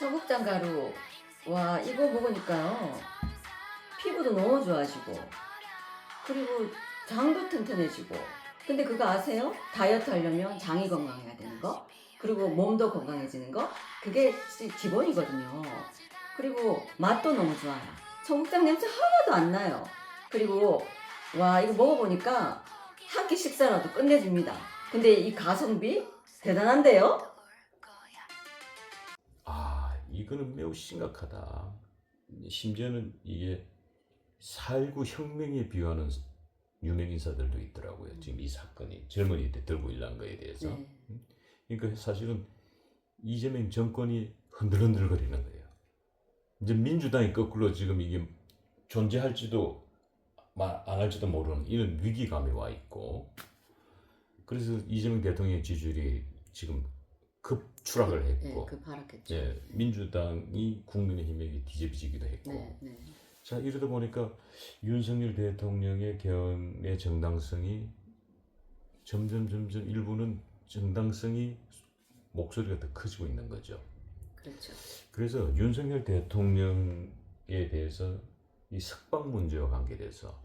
청국장 가루. 와, 이거 먹으니까요. 피부도 너무 좋아지고, 그리고 장도 튼튼해지고. 근데 그거 아세요? 다이어트 하려면 장이 건강해야 되는 거, 그리고 몸도 건강해지는 거, 그게 기본이거든요. 그리고 맛도 너무 좋아요. 청국장 냄새 하나도 안 나요. 그리고 와, 이거 먹어보니까 한 끼 식사라도 끝내줍니다. 근데 이 가성비 대단한데요? 이거는 매우 심각하다. 심지어는 이게 4.19 혁명에 비유하는 유명 인사들도 있더라고요. 지금 이 사건이 젊은이 때 들고 일어난 거에 대해서. 네. 그러니까 사실은 이재명 정권이 흔들흔들거리는 거예요. 이제 민주당이 거꾸로 지금 이게 존재할지도 안 할지도 모르는 이런 위기감이 와 있고, 그래서 이재명 대통령의 지지율이 지금 급 추락을 했고, 급하락했죠. 민주당이 국민의힘에게 뒤집어지기도 했고. 자, 이러다 보니까 윤석열 대통령의 개헌의 정당성이 점점 일부는 정당성이 목소리가 더 커지고 있는 거죠. 그렇죠. 그래서 윤석열 대통령에 대해서 이 석방 문제와 관계돼서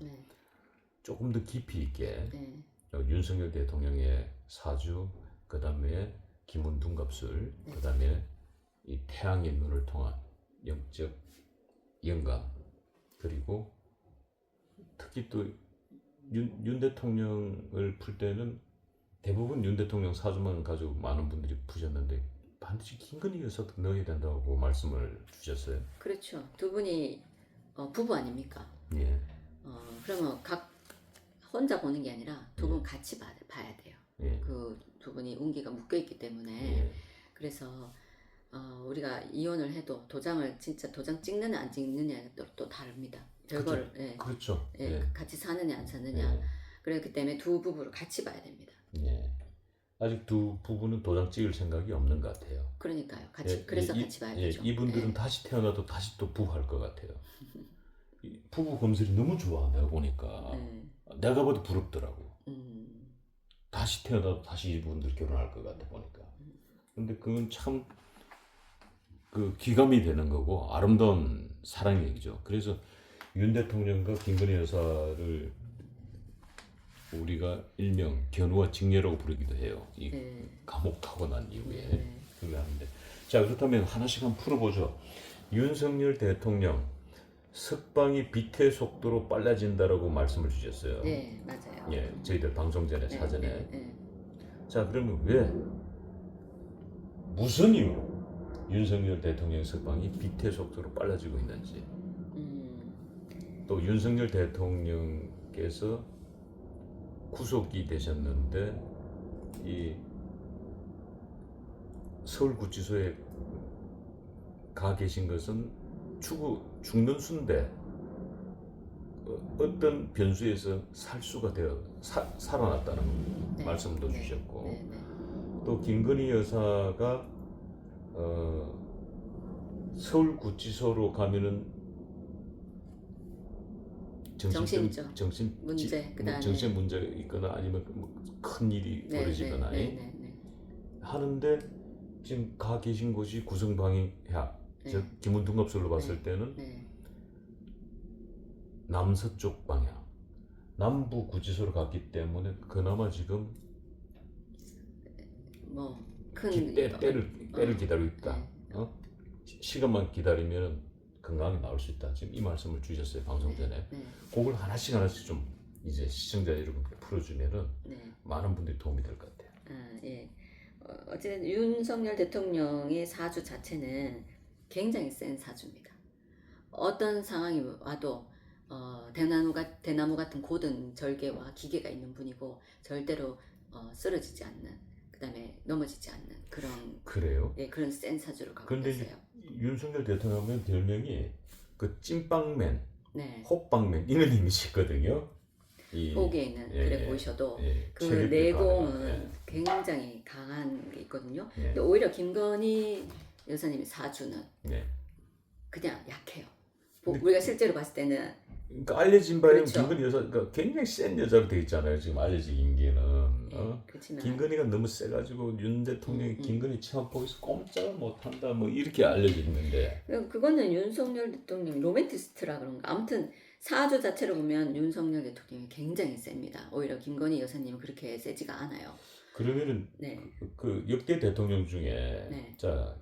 조금 더 깊이 있게 윤석열 대통령의 사주, 그 다음에 김은둔갑술, 그 다음에 이 태양의 눈을 통한 영적 영감, 그리고 특히 또 윤 대통령을 풀 때는 대부분 윤 대통령 사주만 가지고 많은 분들이 푸셨는데 반드시 김건희 여사도 넣어야 된다고 말씀을 주셨어요. 그렇죠. 두 분이 부부 아닙니까? 예. 그러면 각 혼자 보는 게 아니라 두 분 같이 봐야 돼요. 예. 그 두 분이 운기가 묶여 있기 때문에. 예. 그래서 우리가 이혼을 해도 도장 찍느냐 안 찍느냐가 또 다릅니다. 별걸. 그렇죠. 같이 사느냐 안 사느냐. 그렇기 때문에 두 부부를 같이 봐야 됩니다. 아직 두 부부는 도장 찍을 생각이 없는 것 같아요. 그러니까요. 그래서 같이 봐야 되죠. 이분들은 다시 태어나도 다시 또 부부할 것 같아요. 부부 검술이 너무 좋아, 내가 보니까. 내가 봐도 부럽더라고. 다시 태어나도 다시 이분들 결혼할 것 같아 보니까. 근데 그건 참 그 귀감이 되는 거고 아름다운 사랑 얘기죠. 그래서 윤 대통령과 김건희 여사를 우리가 일명 견우와 직녀라고 부르기도 해요. 이 감옥 타고 난 이후에 그걸 하는데, 자, 그렇다면 하나씩 한번 풀어보죠. 윤석열 대통령 석방이 빛의 속도로 빨라진다라고 말씀을 주셨어요. 네, 맞아요. 저희들 방송 전에 사전에. 자, 그러면 왜 무슨 이유로 윤석열 대통령 석방이 빛의 속도로 빨라지고 있는지, 또 윤석열 대통령께서 구속이 되셨는데 이 서울구치소에 가 계신 것은 죽는 수인데 어떤 변수에서 살수가 되어 살아났다는 말씀도 주셨고, 또 김건희 여사가 서울구치소로 가면은 정신 문제, 정신 문제 있거나 아니면 큰 일이 벌어지거나 하는데, 지금 가 계신 곳이 구성방위야, 즉 김은둔갑술로 봤을 때는 남서쪽 방향, 남부 구치소로 갔기 때문에 그나마 지금 때를 기다리고 있다. 시간만 기다리면 건강히 나올 수 있다. 지금 이 말씀을 주셨어요, 방송 전에. 그걸 하나씩 좀 이제 시청자 여러분께 풀어주면은 많은 분들이 도움이 될 것 같아요. 어쨌든 윤석열 대통령의 사주 자체는 굉장히 센 사주입니다. 어떤 상황이 와도 대나무 같은 고든 절개와 기계가 있는 분이고, 절대로 쓰러지지 않는, 그다음에 넘어지지 않는 그래요? 그런 센 사주를 갖고 계세요. 윤석열 대통령은 별명이 그 찐빵맨, 호빵맨 이런 이미지 있거든요. 보기에는 그래 보이셔도 그 내공은 굉장히 강한 게 있거든요. 근데 오히려 김건희 여사님의 사주는 그냥 약해요. 우리가 실제로 봤을 때는 그러니까 알려진 바에는 김건희 여사가 굉장히 센 여자로 되어 있잖아요. 지금 알려진 인기는. 그렇지만 김건희가 너무 세가지고 윤 대통령이 음. 김건희 체험폭에서 꼼짝을 못한다 뭐 이렇게 알려져 있는데 그거는 윤석열 대통령 로맨티스트라 그런가. 아무튼 사주 자체로 보면 윤석열 대통령이 굉장히 셉니다. 오히려 김건희 여사님은 그렇게 세지가 않아요. 그러면은 네. 그 역대 대통령 중에 네. 자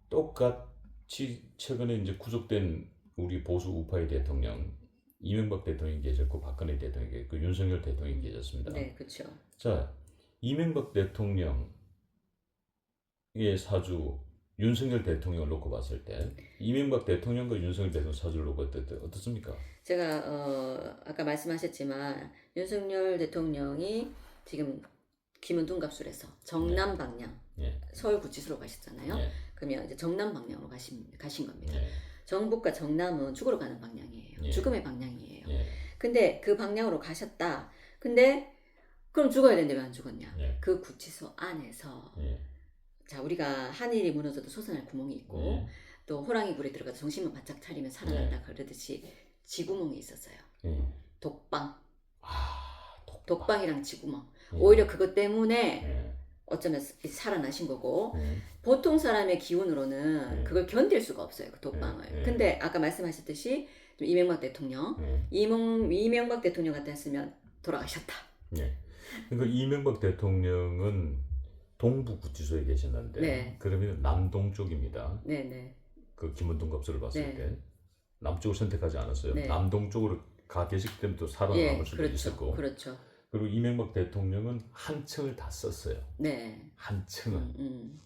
똑같이 최근에 이제 구속된 우리 보수 우파의 대통령 이명박 대통령이 계셨고 박근혜 대통령이 계셨고 윤석열 대통령이 계셨습니다. 네, 그렇죠. 자 이명박 대통령의 사주 윤석열 대통령을 놓고 봤을 때 이명박 대통령과 윤석열 대통령 사주를 놓고 봤을 때 어떻습니까? 제가 아까 말씀하셨지만 윤석열 대통령이 지금 김은둔 갑술에서 정남 방향 예. 서울구치소로 가셨잖아요. 예. 그러면 이제 정남 방향으로 가신 겁니다. 예. 정북과 정남은 죽으러 가는 방향이에요. 예. 죽음의 방향이에요. 예. 근데 그 방향으로 가셨다. 근데 그럼 죽어야 되는데 왜 안 죽었냐? 예. 그 구치소 안에서 예. 자 우리가 하늘이 무너져도 솟아날 구멍이 있고 예. 또 호랑이 굴에 들어가서 정신만 바짝 차리면 살아난다 그러듯이 지구멍이 있었어요. 예. 독방. 아, 독방이랑 지구멍. 예. 오히려 그것 때문에 예. 어쩌면 살아나신 거고 예. 보통 사람의 기운으로는 예. 그걸 견딜 수가 없어요. 그 독방을. 예. 근데 아까 말씀하셨듯이 이명박 대통령 예. 이명박 대통령 같다 했으면 돌아가셨다. 예. 그러니까 이명박 대통령은 동부구치소에 계셨는데 네. 그러면 남동 쪽입니다. 네네. 그 김은동 갑수를 봤을 네. 때 남쪽을 선택하지 않았어요. 네. 남동 쪽으로 가 계시기 때문에 또 살아남을 수도 그렇죠. 있었고 그렇죠. 그리고 이명박 대통령은 한 층을 다 썼어요. 네. 한 층은.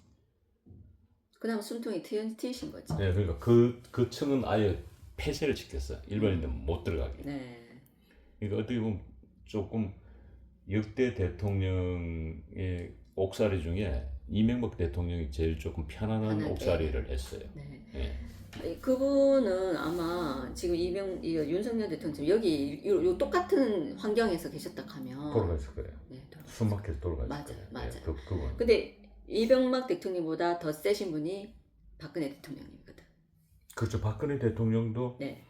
그다음 숨통이 트이신 거지. 네, 그러니까 그 층은 아예 폐쇄를 시켰어요. 일반인들은 못 들어가게. 네. 그러니까 어떻게 보면 조금 역대 대통령의 옥살이 중에 이명박 대통령이 제일 조금 편안한 편하게. 옥살이를 했어요. 네. 예. 그분은 아마 지금 윤석열 대통령 여기 요 똑같은 환경에서 계셨다 하면 돌아갔을 거예요. 네, 숨 막혀서 돌아갔을 맞아, 거예요. 맞아. 예, 그분. 근데 이명박 대통령보다 더 세신 분이 박근혜 대통령이거든. 그렇죠. 박근혜 대통령도 네.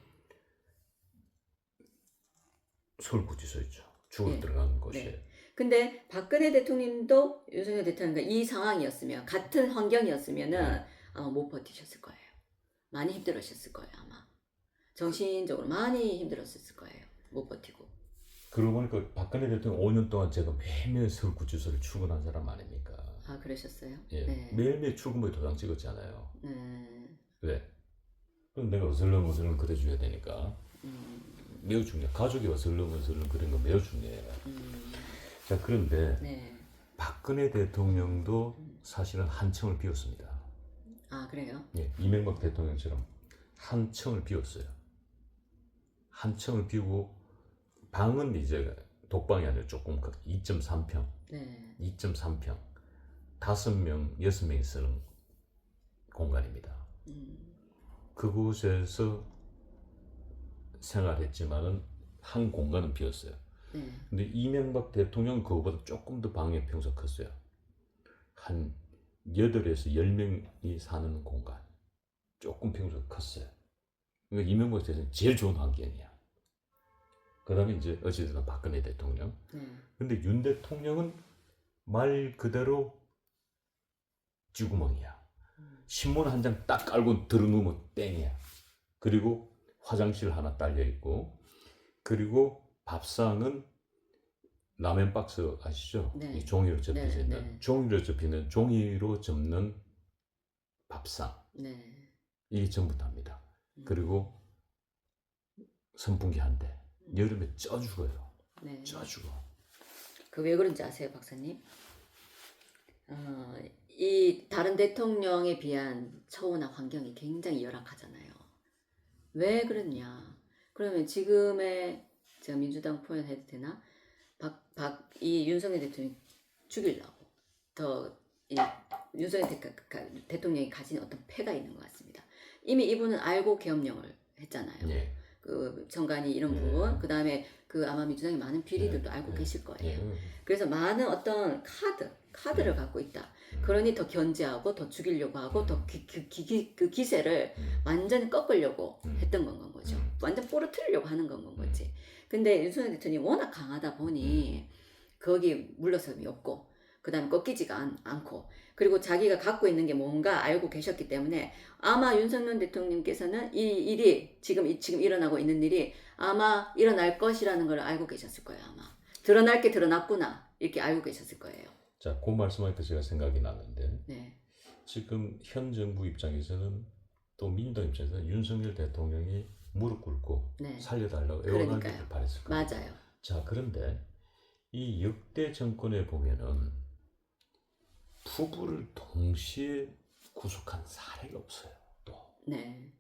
서울구치소였죠. 죽어 네. 들어간 곳이에요. 네. 근데 박근혜 대통령도 윤석열 대통령과 이 상황이었으면 같은 환경이었으면은 아마 못 버티셨을 거예요. 많이 힘들으셨을 거예요 아마. 정신적으로 많이 힘들었을 거예요. 못 버티고. 그러고 보니까 박근혜 대통령 5년 동안 제가 매일매일 서울구치소를 출근한 사람 아닙니까? 아 그러셨어요? 예. 네. 매일매일 출근부에 도장 찍었잖아요. 네. 왜? 그럼 내가 어슬렁어슬렁 그려줘야 되니까 매우 중요해. 가족이 어슬렁어슬렁 그런 거 매우 중요해요. 자 그런데 네. 박근혜 대통령도 사실은 한 층을 비웠습니다. 아 그래요? 예, 이명박 대통령처럼 한 층을 비웠어요. 한 층을 비우고 방은 이제 독방이 아니라 조금 2.3평, 네. 2.3평, 5명, 6명이 쓰는 공간입니다. 그곳에서 생활했지만은 한 공간은 비었어요. 네. 근데 이명박 대통령은 그거보다 조금 더 방의 평수가 컸어요. 한 8에서 10명이 사는 공간. 조금 평수가 컸어요. 그러니까 이명박 대통령이 제일 좋은 환경이야. 그 다음에 이제 어찌됐든 박근혜 대통령. 네. 근데 윤 대통령은 말 그대로 쥐구멍이야. 신문 한 장 딱 깔고 들어누면 땡이야. 그리고 화장실 하나 딸려 있고, 그리고 밥상은 라면 박스 아시죠? 네. 이 종이로 접혀져 네, 있는 네. 종이로 접는 밥상. 네. 이게 전부 다입니다. 그리고 선풍기 한 대. 여름에 쪄 죽어요. 네. 쪄 죽어. 그 왜 그런지 아세요, 박사님? 이 다른 대통령에 비한 처우나 환경이 굉장히 열악하잖아요. 왜 그러냐? 그러면 지금의 제가 민주당 표현해도 되나? 이 윤석열 대통령 죽이려고 이 윤석열 대통령이 가진 어떤 패가 있는 것 같습니다. 이미 이분은 알고 계엄령을 했잖아요. 예. 그 정관이 이런 예. 부분, 그 다음에 그 아마 민주당의 많은 비리들도 알고 계실 거예요. 예. 그래서 많은 어떤 카드를 갖고 있다. 그러니 더 견제하고 더 죽이려고 하고 더 그 기세를 완전히 꺾으려고 했던 건 거죠. 완전 부러뜨리려고 하는 건 거지. 근데 윤석열 대통령이 워낙 강하다 보니 거기에 물러섬이 없고 그다음에 꺾이지가 않고 그리고 자기가 갖고 있는 게 뭔가 알고 계셨기 때문에 아마 윤석열 대통령께서는 이 일이 지금 일어나고 있는 일이 아마 일어날 것이라는 걸 알고 계셨을 거예요. 아마 드러날 게 드러났구나 이렇게 알고 계셨을 거예요. 자, 그 말씀하니까 제가 생각이 나는데 네. 지금 현 정부 입장에서는 또 민주당 입장에서는 윤석열 대통령이 무릎 꿇고 네. 살려달라고 애원하기를 그러니까요. 바랬을 거예요. 맞아요. 자, 그런데 이 역대 정권에 보면은 부부를 동시에 구속한 사례가 없어요. 또 네.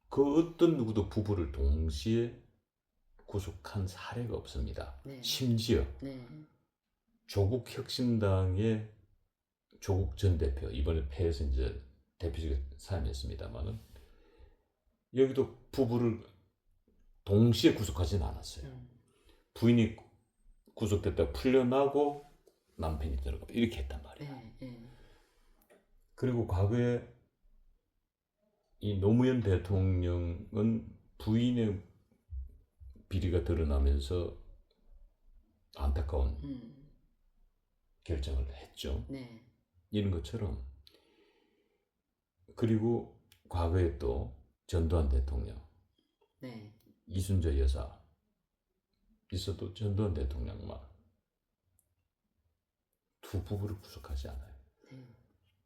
그 어떤 누구도 부부를 동시에 구속한 사례가 없습니다. 네. 심지어 네. 조국 혁신당의 조국 전 대표 이번에 패해서 이제 대표직 사임했습니다만은 여기도 부부를 동시에 구속하지는 않았어요. 부인이 구속됐다 풀려나고 남편이 들어가고 이렇게 했단 말이에요. 그리고 과거에 이 노무현 대통령은 부인의 비리가 드러나면서 안타까운 결정을 했죠. 네. 이런 것처럼 그리고 과거에 또 전두환 대통령, 네. 이순재 여사 있어도 전두환 대통령만 두 부부를 구속하지 않아요.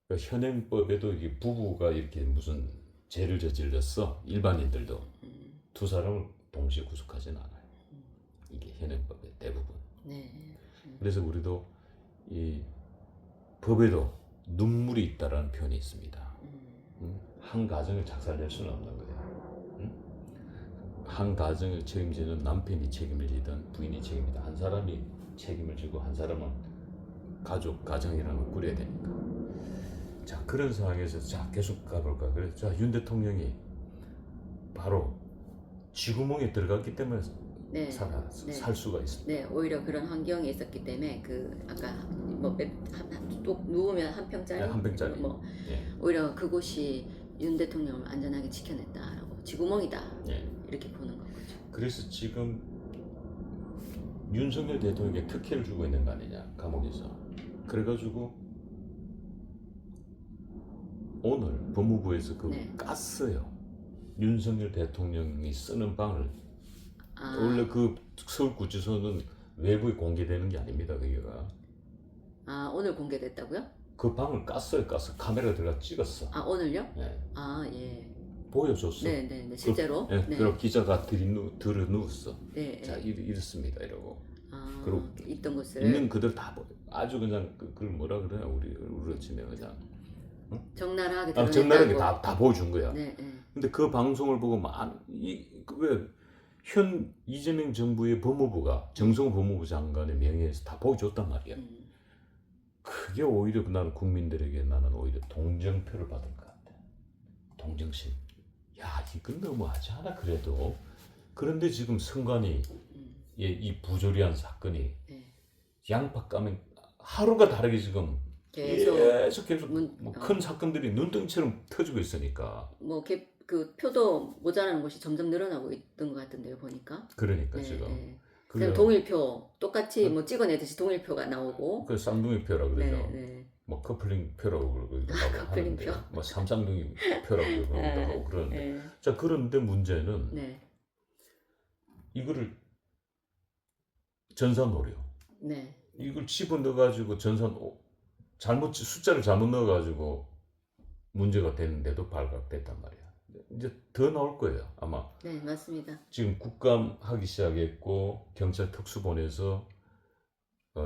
그러니까 현행법에도 이게 부부가 이렇게 무슨 죄를 저질렀어 일반인들도 두 사람을 동시에 구속하지는 않아요. 이게 현행법의 대부분. 네. 그래서 우리도 이 법에도 눈물이 있다라는 표현이 있습니다. 한 가정을 작살낼 수는 없는 거예요. 한 가정을 책임지는 남편이 책임을 지든 부인이 책임이다. 한 사람이 책임을 지고 한 사람은 가정이라는 걸 꾸려야 되니까. 자, 그런 상황에서 자 계속 가볼까. 그래서 자, 윤 대통령이 바로 쥐구멍에 들어갔기 때문에 네. 살 수가 있습니다. 네, 오히려 그런 환경에 있었기 때문에 그 아까 뭐 또 누우면 한 평짜리, 네, 한 평짜리. 뭐 예. 오히려 그곳이 윤 대통령을 안전하게 지켜냈다라고 쥐구멍이다 예. 이렇게 보는 거죠. 그래서 지금 윤석열 대통령에게 특혜를 주고 있는 거 아니냐 감옥에서. 그래가지고 오늘 법무부에서 그 네. 깠어요. 윤석열 대통령이 쓰는 방을. 아, 원래 그 서울구치소는 외부에 공개되는 게 아닙니다. 그게가. 아 오늘 공개됐다고요? 그 방을 깠어요. 카메라 들어가 찍었어. 아 오늘요? 네. 아 예. 보여줬어. 네, 실제로. 네. 네. 그리고 기자가 들어 누웠어. 네. 자, 이렇습니다. 이러고. 아, 그리고 있던 것을 있는 그대로 다 보여. 아주 그냥 그걸 뭐라 그러냐 우리로 치면 그냥 적나라하게 드러냈다고. 적나라하게 다 보여준 거야. 네. 근데 그 방송을 보고 왜 현 이재명 정부의 법무부가 정성호 법무부 장관의 명예에서 다 보여줬단 말이야. 그게 오히려 나는 국민들에게 나는 오히려 동정표를 받을 것 같아. 동정심. 야, 이건 너무하지 않아 그래도. 그런데 지금 선관위 이 부조리한 사건이 양파 까면 하루가 다르게 지금 계속 큰 사건들이 눈덩이처럼 터지고 있으니까. 뭐 그 표도 모자라는 곳이 점점 늘어나고 있던 것 같은데요 보니까. 그러니까 네, 지금. 네. 그래요. 동일표 똑같이 뭐 찍어내듯이 동일표가 나오고. 그 쌍둥이 표라고 그러죠. 네. 뭐 커플링 표라고 그러기도 하고 커플링 하는데, 표? 뭐 삼쌍둥이 표라고 그러기도 하고 그러는데. 네. 자, 그런데 문제는 네. 이거를 전산오류. 네. 이걸 집어넣어가지고 숫자를 잘못 넣어가지고 문제가 됐는데도 발각됐단 말이야. 이제 더 나올 거예요 아마. 네, 맞습니다. 지금 국감하기 시작했고 경찰 특수본에서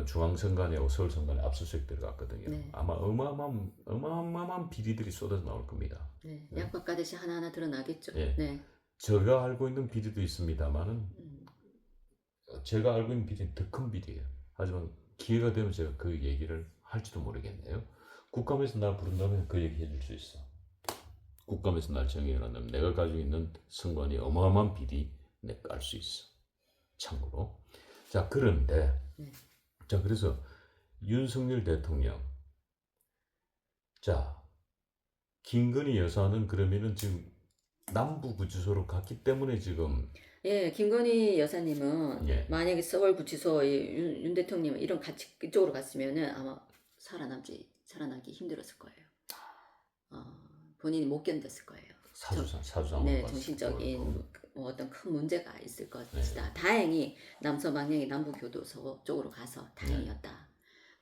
중앙선관위하고 서울선관위 압수수색 들어갔거든요. 네. 아마 어마어마한 비리들이 쏟아져 나올 겁니다. 네. 양파 까듯이 하나하나 드러나겠죠. 예. 네. 제가 알고 있는 비리도 있습니다만은 제가 알고 있는 비리는 더 큰 비리예요. 하지만 기회가 되면 제가 그 얘기를 할지도 모르겠네요. 국감에서 날 부른다면 그 얘기 해줄 수 있어. 국감에서 날 정해놓으면 내가 가지고 있는 선관위 어마어마한 비리 내가 알 수 있어. 참고로. 자, 그런데 자, 그래서 윤석열 대통령, 자, 김건희 여사는 그러면은 지금 남부구치소로 갔기 때문에 지금 예, 김건희 여사님은 예. 만약에 서울구치소 윤 대통령 이런 같이 그쪽으로 갔으면은 아마 살아나기 힘들었을 거예요. 본인이 못 견뎠을 거예요. 사주상 네, 정신적인 뭐 어떤 큰 문제가 있을 것이다. 네. 다행히 남서방향이 남부교도소 쪽으로 가서 다행이었다.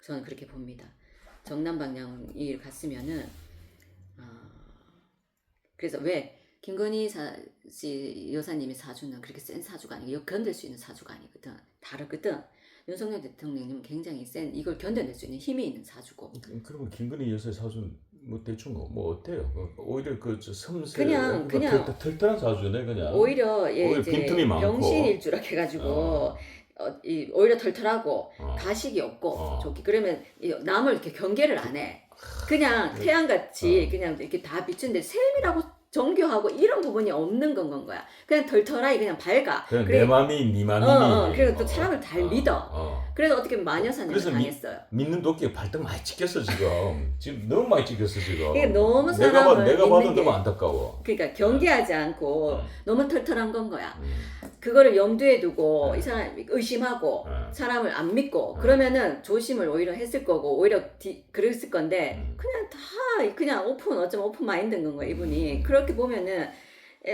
저는 그렇게 봅니다. 정남 방향이 갔으면은 그래서 왜 김건희 여사님의 사주는 그렇게 센 사주가 아니고 견딜 수 있는 사주가 아니거든. 다르거든. 윤석열 대통령님은 굉장히 센 이걸 견뎌낼 수 있는 힘이 있는 사주고. 그러면 김건희 여사의 사주는 뭐 대충 뭐 어때요? 오히려 그 섬세 그냥 털털한 사주네 그냥. 오히려 오히려 이제 빈틈이 많고 병신일주라 해가지고 오히려 털털하고 가식이 없고 어. 좋게 그러면 남을 이렇게 경계를 안 해. 그냥 태양같이 그냥 이렇게 다 비추는데 셈이라고 정교하고 이런 부분이 없는 건 거야. 그냥 덜덜하게 그냥 밝아. 그냥 내 맘이 네 맘이니. 그리고 또 사람을 잘 믿어. 그래서 어떻게 보면 마녀사냥을 그래서 당했어요. 믿는 도끼가 발등 많이 찍혔어 지금 너무 많이 찍혔어 지금. 이게 너무 내가 사람을 봐도 믿는 게 너무 안타까워. 그러니까 경계하지 않고 너무 털털한 건 거야. 그거를 염두에 두고 이 사람 의심하고 사람을 안 믿고 그러면은 조심을 오히려 했을 거고 오히려 그랬을 건데 그냥 어쩌면 오픈 마인드인 건 거야 이분이. 그렇게 보면은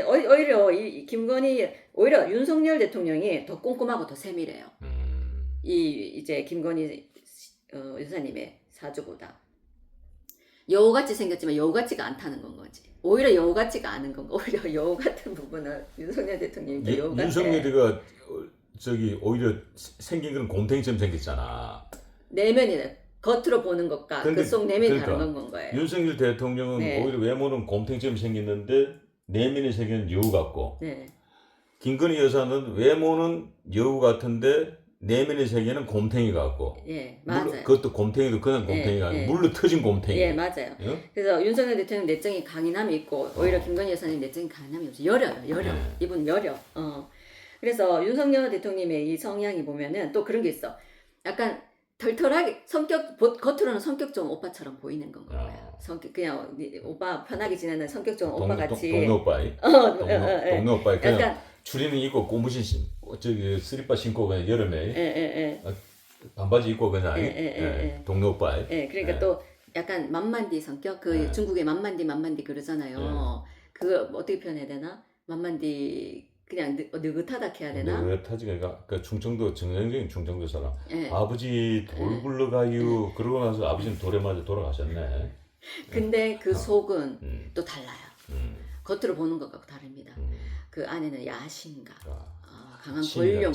오히려 이 김건희 오히려 윤석열 대통령이 더 꼼꼼하고 더 세밀해요. 이제 김건희 여사님의 사주보다 여우같이 생겼지만 여우 같지가 않다는 건 거지. 오히려 여우 같지가 않은 건 거. 오히려 여우 같은 부분은 윤석열 대통령이 여우 같아. 윤석열이가 오히려 생긴 건 곰탱이처럼 생겼잖아. 내면이네. 겉으로 보는 것과 그 속 내면이 다른 건 거예요. 윤석열 대통령은 오히려 외모는 곰탱이처럼 생겼는데 내면이 생긴 여우 같고. 네. 김건희 여사는 외모는 여우 같은데 내면의 세계는 곰탱이 같고. 예, 맞아요. 그것도 곰탱이도 그냥 곰탱이가 아니고 물로 터진 곰탱이. 예, 맞아요. 그래서 윤석열 대통령 내적인 강인함이 있고 오히려 김건희 여사님 내적인 강인함이 없어. 여려. 이분 여려. 그래서 윤석열 대통령의 이 성향이 보면은 또 그런 게 있어. 약간 털털하게 겉으로는 성격 좋은 오빠처럼 보이는 건 거예요. 성격 그냥 오빠 편하게 지내는 성격 좋은 오빠 같이. 동네 오빠이. 동네 오빠이. 그냥 약간 추리닝 입고 고무신 스리퍼 신고 그냥 여름에 반바지 입고 그냥 동네 오빠이. 그러니까 또 약간 만만디 성격 중국의 만만디 그러잖아요. 그거 어떻게 표현해야 되나? 만만디 그냥 느긋하다 해야 되나? 느긋하지 그러니까 충청도 정상적인 충청도 사람. 아버지 돌 굴러가유 그러고 나서 아버지는 돌에 맞아 돌아가셨네. 근데 그 속은 또 달라요. 겉으로 보는 것과 다릅니다. 그 안에는 야심과 강한 권력력,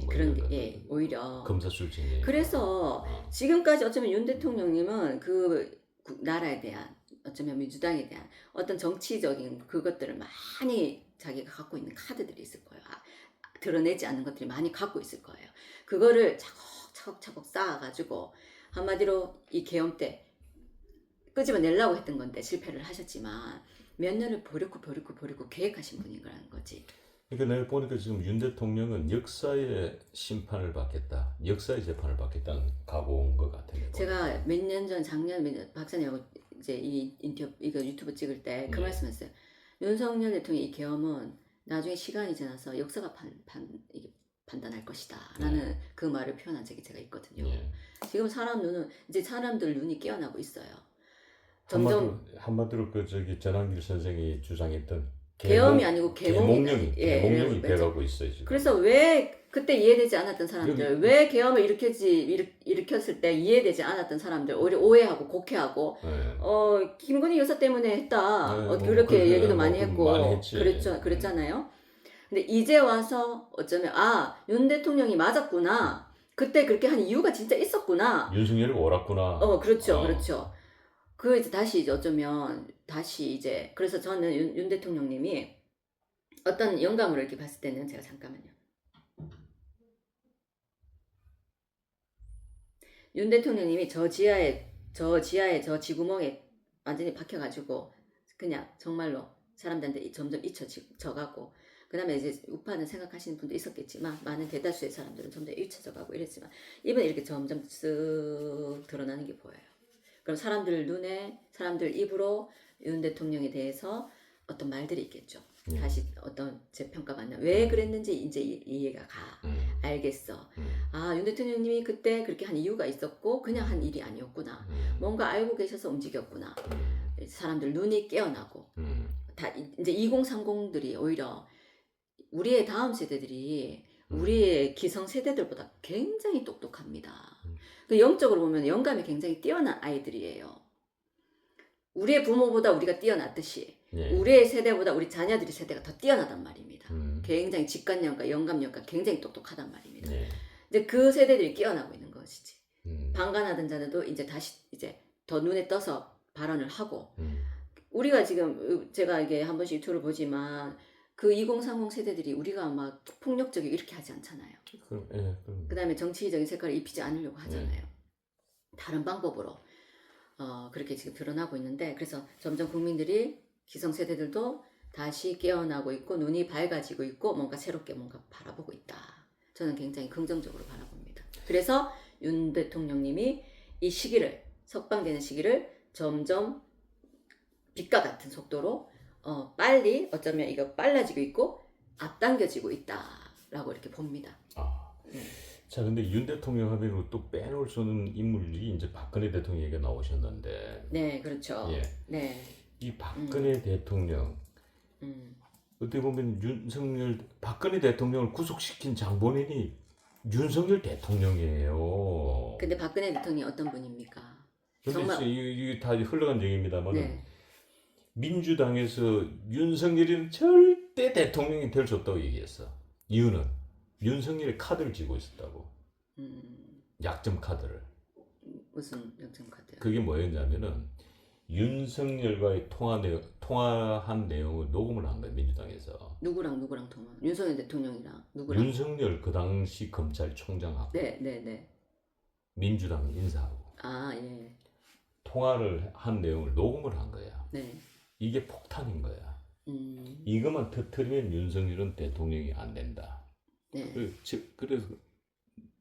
그런 게 오히려 검사출신이. 그래서 지금까지 어쩌면 윤 대통령님은 그 나라에 대한 어쩌면 민주당에 대한 어떤 정치적인 그것들을 많이 자기가 갖고 있는 카드들이 있을 거예요. 드러내지 않는 것들이 많이 갖고 있을 거예요. 그거를 차곡차곡 쌓아가지고 한마디로 이 계엄 때 끄집어내려고 했던 건데 실패를 하셨지만 몇 년을 버리고 계획하신 분인 거라는 거지. 그러니까 내가 보니까 지금 윤 대통령은 역사의 심판을 받겠다, 역사의 재판을 받겠다는 각오인 것 같아요. 제가 몇 년 전 작년 박사님하고 이제 이거 유튜브 찍을 때 그 말씀했어요. 윤석열 대통령 이 계엄은 나중에 시간이 지나서 역사가 판단할 것이다 라는 그 말을 표현한 적이 제가 있거든요. 지금 사람들 눈이 깨어나고 있어요. 점점 한마디로 전한길 선생이 주장했던 계엄이 아니고 계몽령이 돼가고 있어요 지금. 그래서 왜 그때 이해되지 않았던 사람들, 왜 계엄을 일으켰을 때 이해되지 않았던 사람들 오히려 오해하고 곡해하고 김건희 여사 때문에 했다 그렇게 얘기도 많이 했고 그랬잖아요. 근데 이제 와서 어쩌면 윤 대통령이 맞았구나, 그때 그렇게 한 이유가 진짜 있었구나, 윤석열이 옳았구나. 그렇죠. 그 이제 다시 어쩌면 그래서 저는 윤 대통령님이 어떤 영감으로 이렇게 봤을 때는 제가 잠깐만요. 윤 대통령님이 저 지하에 저 지구멍에 완전히 박혀가지고 그냥 정말로 사람들한테 점점 잊혀져가고, 그 다음에 이제 우파는 생각하시는 분도 있었겠지만 많은 대다수의 사람들은 점점 잊혀져가고 이랬지만 이번에 이렇게 점점 쓱 드러나는 게 보여요. 그럼 사람들 눈에, 사람들 입으로 윤 대통령에 대해서 어떤 말들이 있겠죠. 예. 다시 어떤 재평가 받나 왜 그랬는지 이제 이해가 가. 알겠어. 윤 대통령님이 그때 그렇게 한 이유가 있었고 그냥 한 일이 아니었구나. 뭔가 알고 계셔서 움직였구나. 사람들 눈이 깨어나고 다 이제 2030들이 오히려 우리의 다음 세대들이 우리의 기성 세대들보다 굉장히 똑똑합니다. 그 영적으로 보면 영감이 굉장히 뛰어난 아이들이에요. 우리의 부모보다 우리가 뛰어났듯이 예. 우리의 세대보다 우리 자녀들의 세대가 더 뛰어나단 말입니다. 굉장히 직관력과 영감력과 굉장히 똑똑하단 말입니다. 예. 이제 그 세대들이 깨어나고 있는 것이지. 방관하던 자들도 이제 다시 이제 더 눈에 떠서 발언을 하고 우리가 지금 제가 이게 한 번씩 유튜브를 보지만 그 2030 세대들이 우리가 막 폭력적이고 이렇게 하지 않잖아요. 그 다음에 정치적인 색깔을 입히지 않으려고 하잖아요. 다른 방법으로 그렇게 지금 드러나고 있는데 그래서 점점 국민들이 기성세대들도 다시 깨어나고 있고 눈이 밝아지고 있고 뭔가 새롭게 뭔가 바라보고 있다. 저는 굉장히 긍정적으로 바라봅니다. 그래서 윤 대통령님이 이 시기를 석방되는 시기를 점점 빛과 같은 속도로 빨리 어쩌면 이거 빨라지고 있고 앞당겨지고 있다라고 이렇게 봅니다. 자, 근데 윤 대통령 하면 또 빼놓을 수 없는 인물이 이제 박근혜 대통령 얘기가 나오셨는데. 네, 그렇죠. 예. 네. 이 박근혜 대통령 어떻게 보면 박근혜 대통령을 구속시킨 장본인이 윤석열 대통령이에요. 근데 박근혜 대통령이 어떤 분입니까? 근데 정말 이게 다 흘러간 얘기입니다만 네. 민주당에서 윤석열이는 절대 대통령이 될 수 없다고 얘기했어. 이유는 윤석열이 카드를 쥐고 있었다고. 약점 카드를. 무슨 약점 카드요? 그게 뭐였냐면은 윤석열과의 통화한 내용을 녹음을 한 거예요. 민주당에서. 누구랑 통화? 윤석열 대통령이랑 누구랑? 윤석열 그 당시 검찰총장하고 네. 민주당 인사하고 예. 통화를 한 내용을 녹음을 한 거야. 네. 이게 폭탄인 거야. 이것만 터뜨리면 윤석열은 대통령이 안 된다. 네. 그래서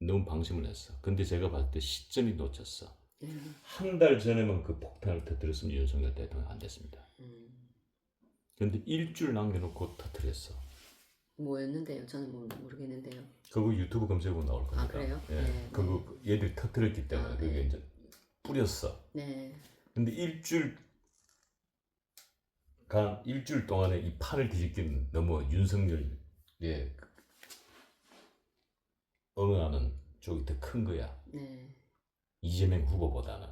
너무 방심을 했어. 근데 제가 봤을 때 시점이 놓쳤어. 한 달 전에만 그 폭탄을 터뜨렸으면 윤석열 대통령 안 됐습니다. 근데 일주일 남겨놓고 터뜨렸어. 뭐였는데요? 저는 모르겠는데요. 그거 유튜브 검색해보면 나올 겁니다. 그래요? 예. 네. 그거 얘들이 터뜨렸기 때문에 그게 이제 뿌렸어. 네. 근데 일주일 동안에 이 판을 뒤집기는 너무 윤석열에 응하는 쪽이 더 큰 거야. 네. 이재명 후보보다는.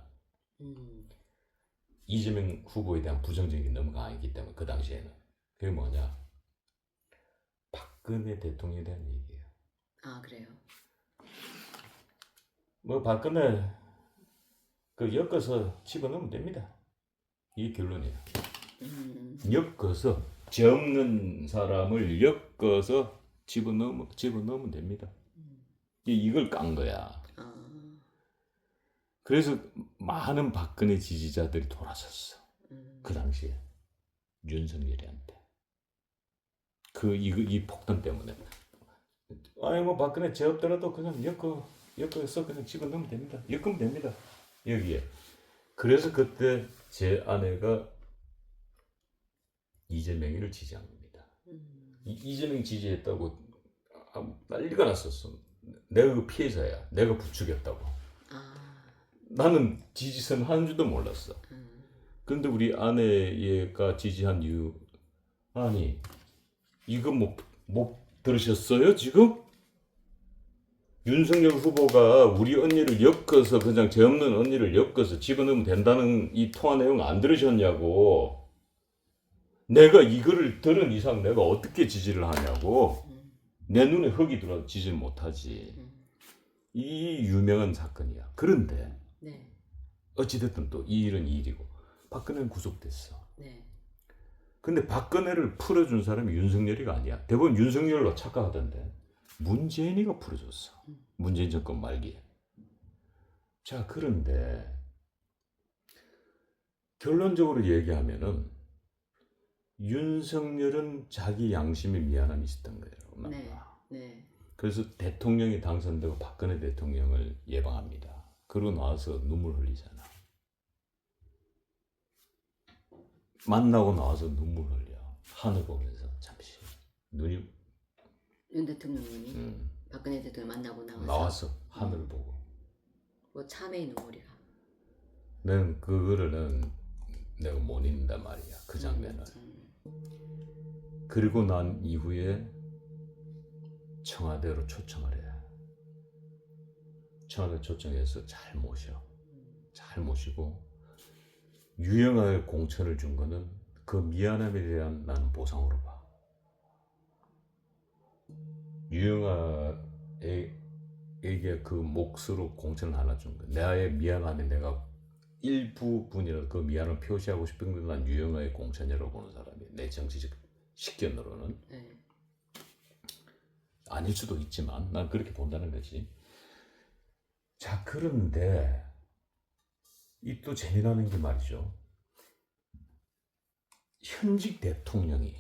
이재명 후보에 대한 부정적인 게 너무 강했기 때문에 그 당시에는. 그게 뭐냐? 박근혜 대통령에 대한 얘기예요. 그래요? 뭐 박근혜 엮어서 집어넣으면 됩니다. 이게 결론이에요. 엮어서 죄 없는 사람을 엮어서 집어넣으면 됩니다. 이걸 깐 거야. 그래서 많은 박근혜 지지자들이 돌아섰어. 그 당시에 윤석열이한테. 이 폭탄 때문에. 뭐 박근혜 죄 없더라도 그냥 엮어서 그냥 집어넣으면 됩니다. 엮으면 됩니다. 여기에. 그래서 그때 제 아내가 이재명이를 지지한 겁니다. 이재명 지지했다고 난리가 났었어. 내가 그 피해자야. 내가 부추겼다고. 나는 지지선 하는 줄도 몰랐어. 그런데 우리 아내가 지지한 이유, 아니 이거 못 들으셨어요 지금? 윤석열 후보가 우리 언니를 엮어서 그냥 죄 없는 언니를 엮어서 집어넣으면 된다는 이 통화 내용 안 들으셨냐고. 내가 이거를 들은 이상 내가 어떻게 지지를 하냐고. 내 눈에 흙이 들어도 지지를 못하지. 이 유명한 사건이야. 그런데 어찌됐든 또 이 일은 이 일이고 박근혜는 구속됐어. 근데 박근혜를 풀어준 사람이 윤석열이가 아니야. 대부분 윤석열로 착각하던데 문재인이가 풀어줬어. 문재인 정권 말기에. 자, 그런데 결론적으로 얘기하면은 윤석열은 자기 양심에 미안함이 있었던 거예요. 그래서 대통령이 당선되고 박근혜 대통령을 예방합니다. 그러고 나와서 눈물 흘리잖아. 만나고 나와서 눈물 흘려. 하늘 보면서 잠시 눈이 윤 대통령님이 박근혜 대통령 만나고 나와서 하늘을 보고 뭐 참회의 눈물이가. 난 그거를 내가 못 잊는단 말이야 그 장면을. 그리고 난 이후에 청와대로 초청을 해. 청와대 초청해서 잘 모시고 유영아의 공천을 준 거는 그 미안함에 대한 나는 보상으로 봐. 유영아에게 그 몫으로 공천을 하나 준 거야. 나의 미안함에 내가 일부분이라도 그 미안함을 표시하고 싶은 건 난 유영아의 공천이라고 보는 사람이야. 내 정치적 식견으로는. 아닐 수도 있지만 난 그렇게 본다는 거지. 자, 그런데 이 또 재미나는 게 말이죠. 현직 대통령이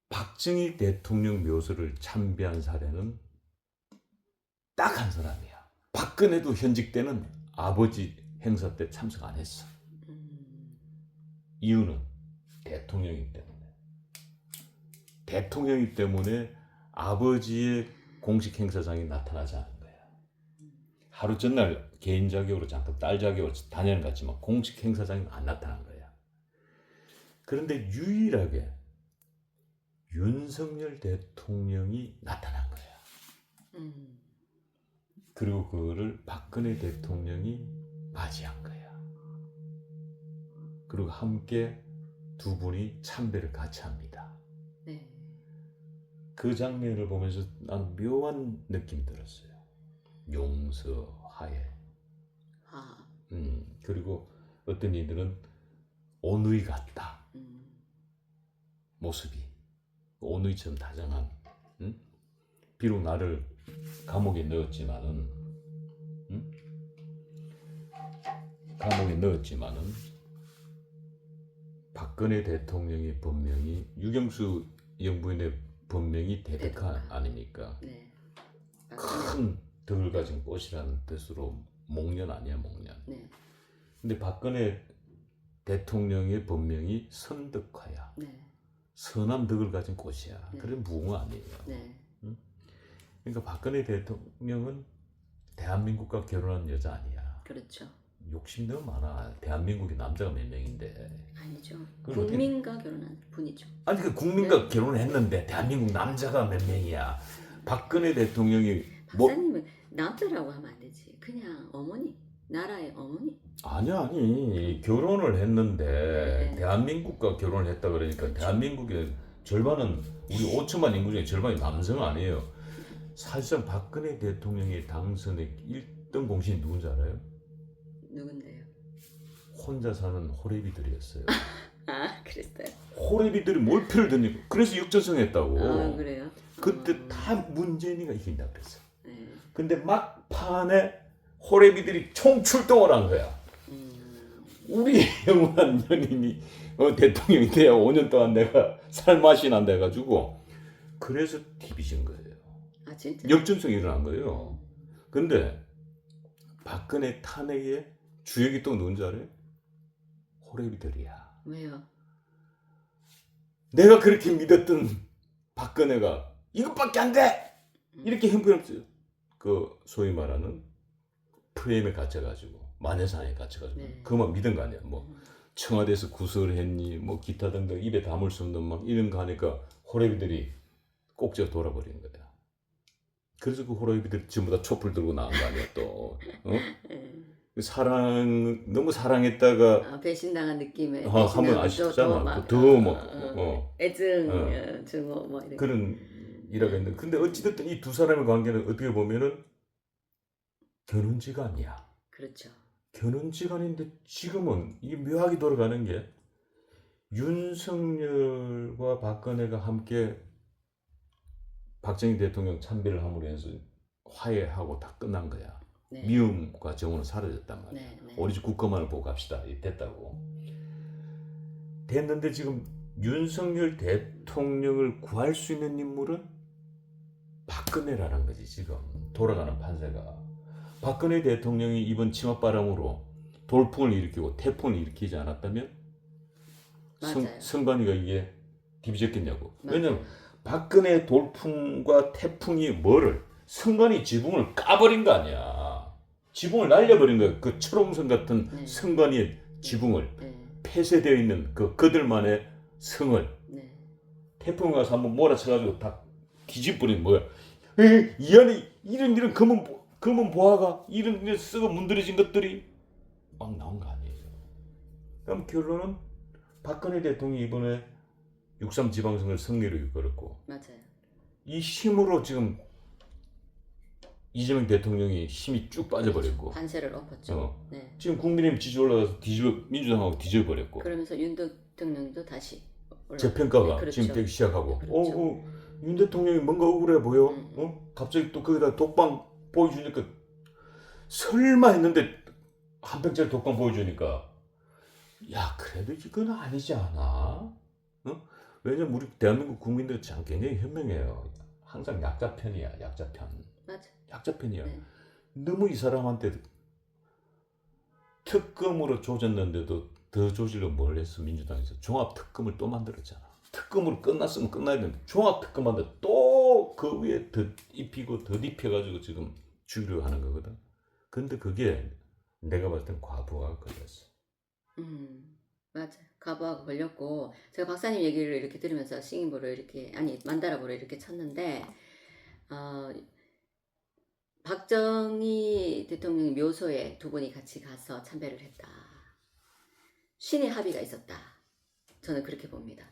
박정희 대통령 묘소를 참배한 사례는 딱 한 사람이야. 박근혜도 현직 때는 아버지 행사 때 참석 안 했어. 이유는 대통령이기 때문에. 대통령이기 때문에 아버지의 공식 행사장에 나타나지 않은 거야. 하루 전날 개인 자격으로 잠깐 딸 자격으로 다녀는 갔지만 공식 행사장에 안 나타난 거야. 그런데 유일하게 윤석열 대통령이 나타난 거야. 그리고 그거를 박근혜 대통령이 맞이한 거야. 그리고 함께 두 분이 참배를 같이 합니다. 그 장면을 보면서 난 묘한 느낌이 들었어요. 용서, 화해. 그리고 어떤 이들은 오누이 같다. 모습이 오누이처럼 다정한. 비록 나를 감옥에 넣었지만은 박근혜 대통령의 법명이 유경수 영부인의 법명이 대백화 아닙니까? 큰 덕을 가진 꽃이라는 뜻으로 목련 아니야, 목련. 근데 박근혜 대통령의 법명이 선덕화야. 선한 덕을 가진 꽃이야. 그래 무궁화 아니에요. 그러니까 박근혜 대통령은 대한민국과 결혼한 여자 아니야. 그렇죠. 욕심 너무 많아. 대한민국에 남자가 몇 명인데. 아니죠. 국민과 결혼한 분이죠. 아니 그 국민과 결혼을 했는데 대한민국 남자가 몇 명이야. 박근혜 대통령이 박사님은 남자라고 하면 안 되지. 그냥 어머니, 나라의 어머니. 아니 결혼을 했는데 대한민국과 결혼을 했다 그러니까 그렇죠. 대한민국의 절반은 우리 5천만 인구 중에 절반이 남성 아니에요. 사실상 박근혜 대통령이 당선의 1등 공신이 누군지 알아요? 누군데요? 혼자 사는 호래비들이었어요. 그랬어요? 호래비들이 몰표를 던지고 그래서 역전승했다고. 그래요? 그때 다 문재인이가 이긴다 그랬어. 근데 막판에 호래비들이 총출동을 한 거야. 우리 영원한 연인이 대통령이 돼야 5년 동안 내가 살 맛이 난다 해가지고 그래서 뒤비신 거예요. 진짜? 역전성이 일어난 거예요. 근데 박근혜 탄핵에 주역이 또 누군지 알아요? 호래비들이야. 왜요? 내가 그렇게 믿었던 박근혜가 이것밖에 안 돼! 이렇게 형편없어요. 그 소위 말하는 프레임에 갇혀가지고 마녀사냥에 갇혀가지고 그만 믿은 거 아니야. 뭐 청와대에서 구설했니 뭐 기타 등등 입에 담을 수 없는 막 이런 거 하니까 호래비들이 꼭지가 돌아버리는 거야. 그래서 그 호래비들이 전부 다 촛불 들고 나온 거 아니야 또. 너무 사랑했다가 배신당한 느낌에 한번 아시잖아. 더 애증, 증오 뭐 이런 그런 일화가 있는데 근데 어찌됐든 이 두 사람의 관계는 어떻게 보면은 결혼지간이야. 그렇죠. 결혼지간인데 지금은 이게 묘하게 돌아가는 게 윤석열과 박근혜가 함께 박정희 대통령 참배를 함으로 해서 화해하고 다 끝난 거야. 미움과 정오는 사라졌단 말이야. 오로지 국가만을 보고 갑시다. 됐다고. 됐는데 지금 윤석열 대통령을 구할 수 있는 인물은 박근혜라는 거지. 지금 돌아가는 판세가. 박근혜 대통령이 이번 치맛바람으로 돌풍을 일으키고 태풍을 일으키지 않았다면 성관이가 이게 뒤집혔냐고. 맞아요. 왜냐면 박근혜 돌풍과 태풍이 뭐를 선관위 지붕을 까버린 거 아니야. 지붕을 날려버린 거야. 그 철옹성 같은 네. 선관위의 지붕을 네. 폐쇄되어 있는 그들만의 성을 네. 태풍이 와서 한번 몰아쳐가지고 다 뒤집어버린 뭐야. 이 안에 이런 검은 보화가 이런 썩어 문드러진 것들이 막 나온 거 아니에요. 그럼 결론은 박근혜 대통령이 이번에 6.3 지방선거를 승리로 이끌었고 맞아요. 이 힘으로 지금 이재명 대통령이 힘이 쭉 빠져버렸고 반세를 엎었죠. 네. 지금 국민의힘 지지 올라가서 민주당하고 뒤져버렸고 그러면서 윤 대통령도 다시 재평가가 네, 그렇죠. 지금 되기 시작하고 그렇죠. 윤 대통령이 뭔가 억울해 보여. 갑자기 또 거기다 독방 보여주니까 설마 했는데 한 평짜리 독방 보여주니까 야 그래도 이건 아니지 않아? 왜냐면 우리 대한민국 국민들 참 굉장히 현명해요. 항상 약자 편이야. 약자 편. 맞아. 약자 편이야. 네. 너무 이 사람한테 특검으로 조졌는데도 더 조지려 뭘 했어. 민주당에서 종합특검을 또 만들었잖아. 특검으로 끝났으면 끝나야 되는데 종합특검 만들 또 그 위에 더 입히고 더 입혀가지고 지금 죽이려고 하는 거거든. 근데 그게 내가 봤을 땐 과부하가 걸렸어. 맞아. 과부하가 걸렸고 제가 박사님 얘기를 이렇게 들으면서 싱잉볼을 이렇게 만다라볼을 이렇게 쳤는데 박정희 대통령 묘소에 두 분이 같이 가서 참배를 했다. 신의 합의가 있었다. 저는 그렇게 봅니다.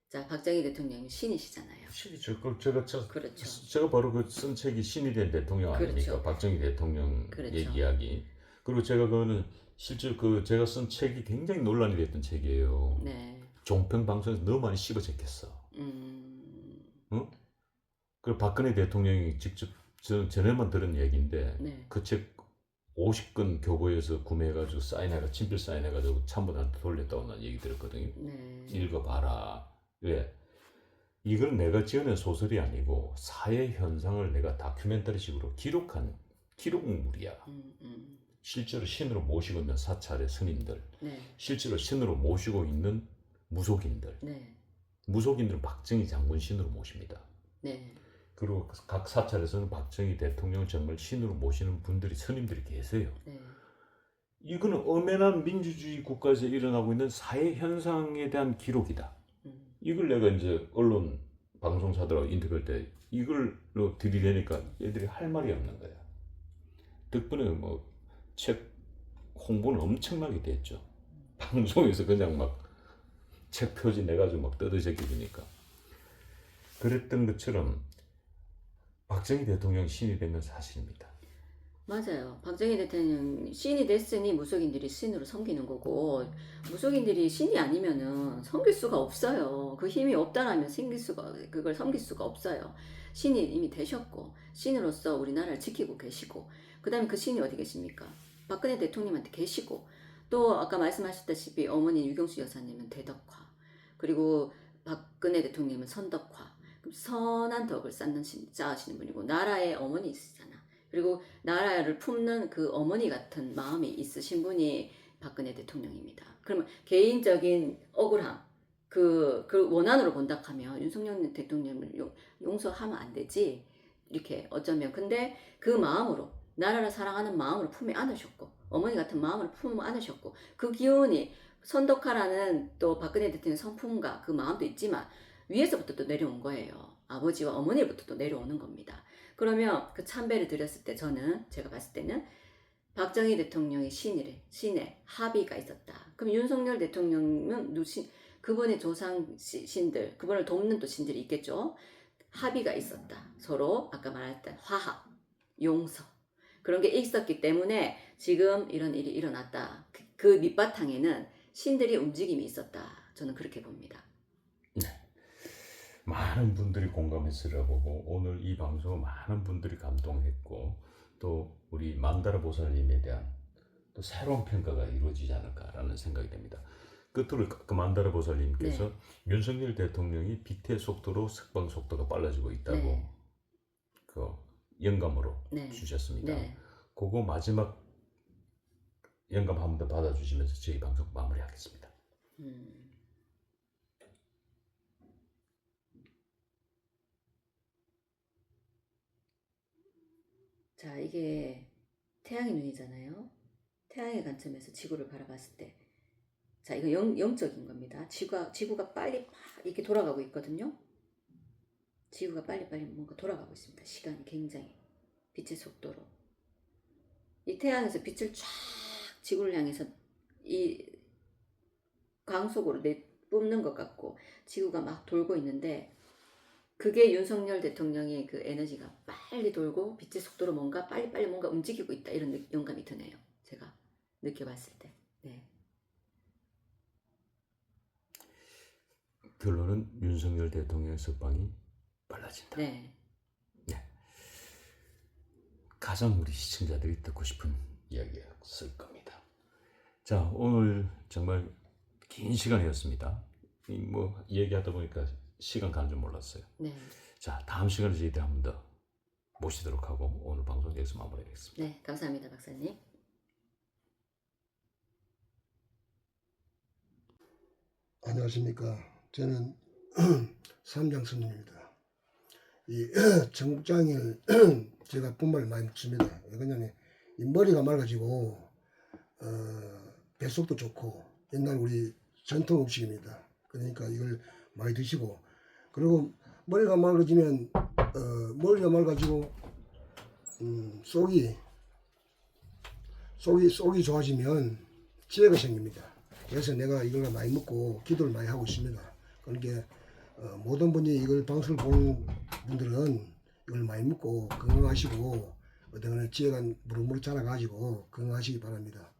자, 박정희 대통령이 신이시잖아요. 신이죠. 그렇죠. 제가 바로 그 쓴 책이 신이 된 대통령 아닙니까? 그렇죠. 박정희 대통령 그렇죠. 이야기. 그리고 제가 그거는 실제 제가 쓴 책이 굉장히 논란이 됐던 책이에요. 네. 종편 방송에서 너무 많이 씹어제꼈어. 응? 그리고 박근혜 대통령이 직접 전에만 들은 얘기인데 네. 그 책 50권 교보에서 구매해가지고 친필 사인해가지고 참모들한테 돌렸다고 난 얘기 들었거든요. 네. 읽어봐라. 왜? 이건 내가 지어낸 소설이 아니고 사회 현상을 내가 다큐멘터리식으로 기록한 기록물이야. 실제로 신으로 모시고 있는 사찰의 스님들, 네. 실제로 신으로 모시고 있는 무속인들, 네. 무속인들은 박정희 장군 신으로 모십니다. 네. 그리고 각 사찰에서는 박정희 대통령을 정말 신으로 모시는 분들이 스님들이 계세요. 네. 이거는 엄연한 민주주의 국가에서 일어나고 있는 사회 현상에 대한 기록이다. 이걸 내가 이제 언론 방송사들하고 인터뷰할 때 이걸로 들이대니까 얘들이 할 말이 없는 거야. 덕분에 뭐 책 홍보는 엄청나게 됐죠. 방송에서 그냥 막 책 표지 내가지고 막 뜯어제껴주니까. 그랬던 것처럼 박정희 대통령이 신이 된 건 사실입니다. 맞아요. 박정희 대통령 신이 됐으니 무속인들이 신으로 섬기는 거고 무속인들이 신이 아니면은 섬길 수가 없어요. 그 힘이 없다라면 그걸 섬길 수가 없어요. 신이 이미 되셨고 신으로서 우리나라를 지키고 계시고 그 다음에 그 신이 어디 계십니까? 박근혜 대통령한테 계시고 또 아까 말씀하셨다시피 어머니 유경수 여사님은 대덕화 그리고 박근혜 대통령은 선덕화 선한 덕을 쌓으시는 분이고 나라의 어머니시잖아. 그리고 나라를 품는 그 어머니 같은 마음이 있으신 분이 박근혜 대통령입니다. 그러면 개인적인 억울함, 그 원한으로 본다하면 윤석열 대통령을 용서하면 안 되지. 이렇게 어쩌면 근데 그 마음으로 나라를 사랑하는 마음으로 품에 안으셨고 어머니 같은 마음으로 품에 안으셨고 그 기운이 선덕화라는 또 박근혜 대통령 성품과 그 마음도 있지만 위에서부터 또 내려온 거예요. 아버지와 어머니부터 또 내려오는 겁니다. 그러면 그 참배를 드렸을 때 제가 봤을 때는 박정희 대통령의 신의 합의가 있었다. 그럼 윤석열 대통령은 그분의 조상 신들, 그분을 돕는 또 신들이 있겠죠. 합의가 있었다. 서로 아까 말했던 화합, 용서 그런 게 있었기 때문에 지금 이런 일이 일어났다. 그 밑바탕에는 신들이 움직임이 있었다. 저는 그렇게 봅니다. 네. 많은 분들이 공감했으리라 보고 오늘 이 방송은 많은 분들이 감동했고 또 우리 만다라 보살님에 대한 또 새로운 평가가 이루어지지 않을까라는 생각이 됩니다. 끝으로 그 만다라 보살님께서 윤석열 대통령이 빛의 속도로 석방 속도가 빨라지고 있다고 그 영감으로 주셨습니다. 그거 마지막 영감 한 번 더 받아주시면서 저희 방송 마무리하겠습니다. 자, 이게 태양의 눈이잖아요. 태양의 관점에서 지구를 바라봤을 때, 자, 이거 영적인 겁니다. 지구가 빨리 막 이렇게 돌아가고 있거든요. 지구가 빨리빨리 뭔가 돌아가고 있습니다. 시간이 굉장히 빛의 속도로. 이 태양에서 빛을 쫙 지구를 향해서 이 광속으로 내뿜는 것 같고 지구가 막 돌고 있는데, 그게 윤석열 대통령의 그 에너지가 빨리 돌고 빛의 속도로 뭔가 빨리빨리 뭔가 움직이고 있다, 이런 영감이 드네요. 제가 느껴봤을 때. 네. 결론은 윤석열 대통령의 석방이 빨라진다. 네. 네. 가장 우리 시청자들이 듣고 싶은 이야기였을 겁니다. 자, 오늘 정말 긴 시간이었습니다. 뭐 얘기하다 보니까 시간 가는 줄 몰랐어요. 네. 자, 다음 시간에 저희들 한 번 더 모시도록 하고 오늘 방송 여기서 마무리하겠습니다. 네, 감사합니다, 박사님. 안녕하십니까. 저는 삼장 스님입니다. 이 청국장을 제가 분말을 많이 씁니다. 왜냐면 이 머리가 맑아지고 배속도 좋고 옛날 우리 전통 음식입니다. 그러니까 이걸 많이 드시고, 그리고 머리가 맑아지면 속이 좋아지면 지혜가 생깁니다. 그래서 내가 이걸 많이 먹고 기도를 많이 하고 있습니다. 그러니까 모든 분이 이걸 방송을 보는 분들은 이걸 많이 먹고 건강하시고 어떤 지혜가 무럭무럭 자라가지고 건강하시기 바랍니다.